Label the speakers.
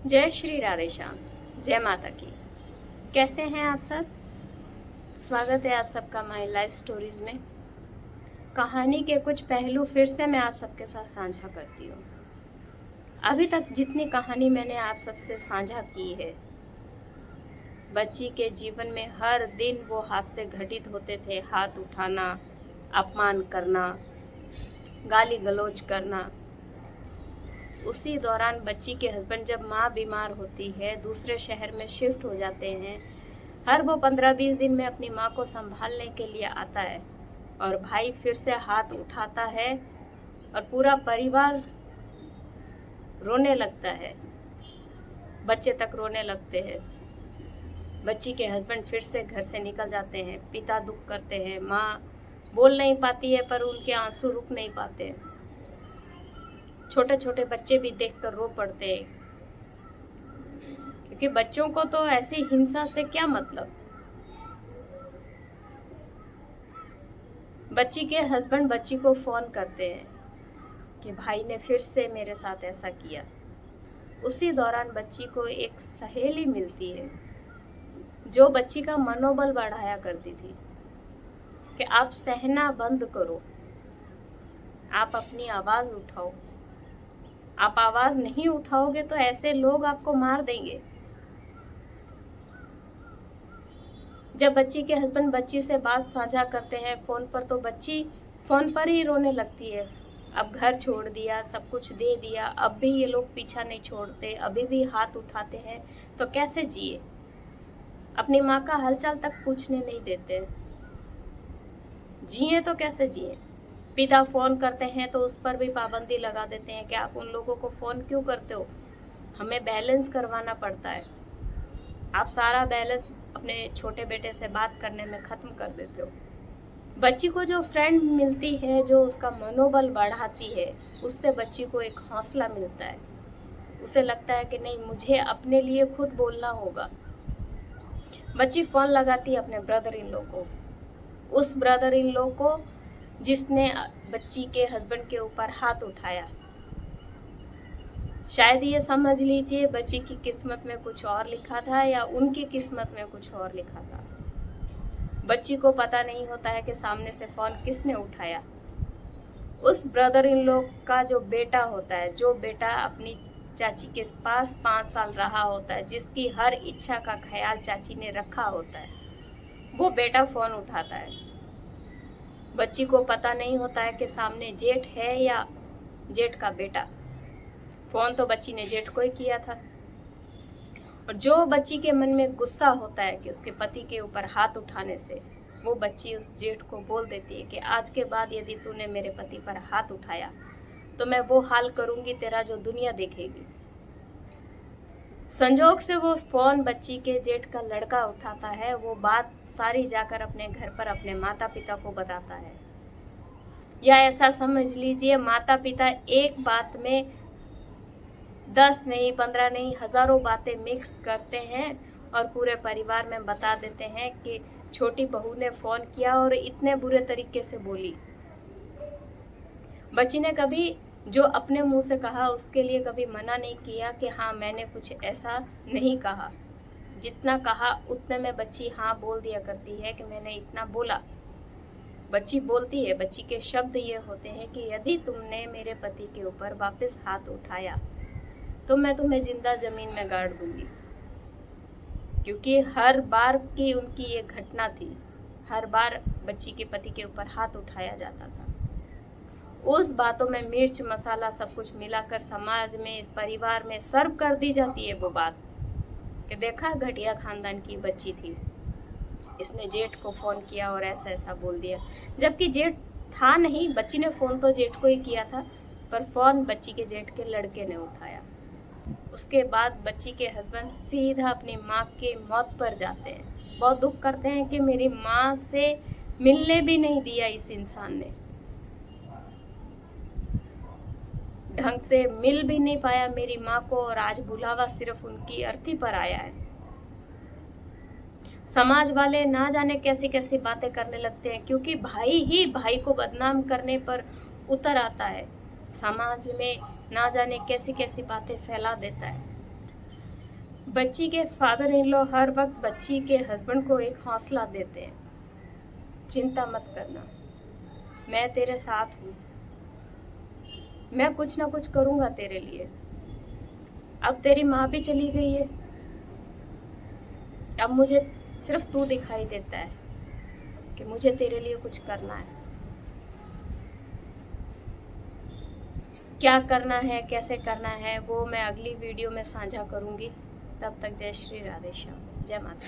Speaker 1: जय श्री राधे श्याम। जय माता की। कैसे हैं आप सब? स्वागत है आप सबका माई लाइफ स्टोरीज में। कहानी के कुछ पहलू फिर से मैं आप सबके साथ साझा करती हूँ। अभी तक जितनी कहानी मैंने आप सबसे साझा की है, बच्ची के जीवन में हर दिन वो हादसे घटित होते थे। हाथ उठाना, अपमान करना, गाली गलौज करना। उसी दौरान बच्ची के हस्बैंड जब माँ बीमार होती है, दूसरे शहर में शिफ्ट हो जाते हैं, हर वो 15-20 दिन में अपनी माँ को संभालने के लिए आता है और भाई फिर से हाथ उठाता है और पूरा परिवार रोने लगता है, बच्चे तक रोने लगते हैं। बच्ची के हस्बैंड फिर से घर से निकल जाते हैं, पिता दुख करते हैं, माँ बोल नहीं पाती है पर उनके आंसू रुक नहीं पाते। छोटे छोटे बच्चे भी देखकर रो पड़ते हैं, क्योंकि बच्चों को तो ऐसी हिंसा से क्या मतलब। बच्ची के हस्बैंड बच्ची को फोन करते हैं कि भाई ने फिर से मेरे साथ ऐसा किया। उसी दौरान बच्ची को एक सहेली मिलती है जो बच्ची का मनोबल बढ़ाया करती थी कि आप सहना बंद करो, आप अपनी आवाज उठाओ। आप आवाज नहीं उठाओगे तो ऐसे लोग आपको मार देंगे। जब बच्ची के हस्बैंड बच्ची से बात साझा करते हैं फोन पर, तो बच्ची फोन पर ही रोने लगती है। अब घर छोड़ दिया, सब कुछ दे दिया, अब भी ये लोग पीछा नहीं छोड़ते, अभी भी हाथ उठाते हैं, तो कैसे जिए। अपनी माँ का हालचाल तक पूछने नहीं देते, जिए तो कैसे जिए। पिता फोन करते हैं तो उस पर भी पाबंदी लगा देते हैं कि आप उन लोगों को फोन क्यों करते हो, हमें बैलेंस करवाना पड़ता है। आप सारा बैलेंस अपने छोटे बेटे से बात करने में खत्म कर देते हो। बच्ची को जो फ्रेंड मिलती है जो उसका मनोबल बढ़ाती है, उससे बच्ची को एक हौसला मिलता है। उसे लगता है कि नहीं, मुझे अपने लिए खुद बोलना होगा। बच्ची फोन लगाती है अपने ब्रदर इन लॉ को, उस ब्रदर इन लॉ को जिसने बच्ची के हस्बैंड के ऊपर हाथ उठाया। शायद ये समझ लीजिए बच्ची की किस्मत में कुछ और लिखा था या उनकी किस्मत में कुछ और लिखा था। बच्ची को पता नहीं होता है कि सामने से फोन किसने उठाया। उस ब्रदर इन लॉ का जो बेटा होता है, जो बेटा अपनी चाची के पास 5 साल रहा होता है, जिसकी हर इच्छा का ख्याल चाची ने रखा होता है, वो बेटा फोन उठाता है। बच्ची को पता नहीं होता है कि सामने जेठ है या जेठ का बेटा। फोन तो बच्ची ने जेठ को ही किया था। और जो बच्ची के मन में गुस्सा होता है कि उसके पति के ऊपर हाथ उठाने से, वो बच्ची उस जेठ को बोल देती है कि आज के बाद यदि तूने मेरे पति पर हाथ उठाया तो मैं वो हाल करूंगी तेरा जो दुनिया देखेगी। संजोग से वो फोन बच्ची के जेठ का लड़का उठाता है। वो बात सारी जाकर अपने घर पर अपने माता पिता को बताता है, या ऐसा समझ लीजिए माता पिता एक बात में 10 नहीं, 15 नहीं, हजारों बातें मिक्स करते हैं और पूरे परिवार में बता देते हैं कि छोटी बहू ने फोन किया और इतने बुरे तरीके से बोली। बच्ची ने कभी जो अपने मुंह से कहा उसके लिए कभी मना नहीं किया कि हाँ मैंने कुछ ऐसा नहीं कहा। जितना कहा उतने में बच्ची हाँ बोल दिया करती है कि मैंने इतना बोला। बच्ची बोलती है, बच्ची के शब्द ये होते हैं कि यदि तुमने मेरे पति के ऊपर वापस हाथ उठाया तो मैं तुम्हें जिंदा जमीन में गाड़ दूंगी। क्योंकि हर बार की उनकी ये घटना थी, हर बार बच्ची के पति के ऊपर हाथ उठाया जाता था। उस बातों में मिर्च मसाला सब कुछ मिलाकर समाज में, परिवार में सर्व कर दी जाती है वो बात कि देखा घटिया खानदान की बच्ची थी, इसने जेठ को फोन किया और ऐसा ऐसा बोल दिया। जबकि जेठ था नहीं, बच्ची ने फोन तो जेठ को ही किया था, पर फोन बच्ची के जेठ के लड़के ने उठाया। उसके बाद बच्ची के हस्बैंड सीधा अपनी माँ के मौत पर जाते हैं। बहुत दुख करते हैं कि मेरी माँ से मिलने भी नहीं दिया इस इंसान ने, ढंग से मिल भी नहीं पाया मेरी माँ को, और आज बुलावा सिर्फ उनकी अर्थी पर आया है। समाज वाले ना जाने कैसी कैसी बातें करने लगते हैं, क्योंकि भाई ही भाई को बदनाम करने पर उतर आता है। समाज में ना जाने कैसी कैसी बातें फैला देता है। बच्ची के फादर इन लॉ हर वक्त बच्ची के हस्बैंड को एक हौसला देते हैं, चिंता मत करना, मैं तेरे साथ हूँ, मैं कुछ ना कुछ करूँगा तेरे लिए। अब तेरी माँ भी चली गई है, अब मुझे सिर्फ तू दिखाई देता है कि मुझे तेरे लिए कुछ करना है। क्या करना है, कैसे करना है, वो मैं अगली वीडियो में साझा करूँगी। तब तक जय श्री राधे श्याम, जय माता।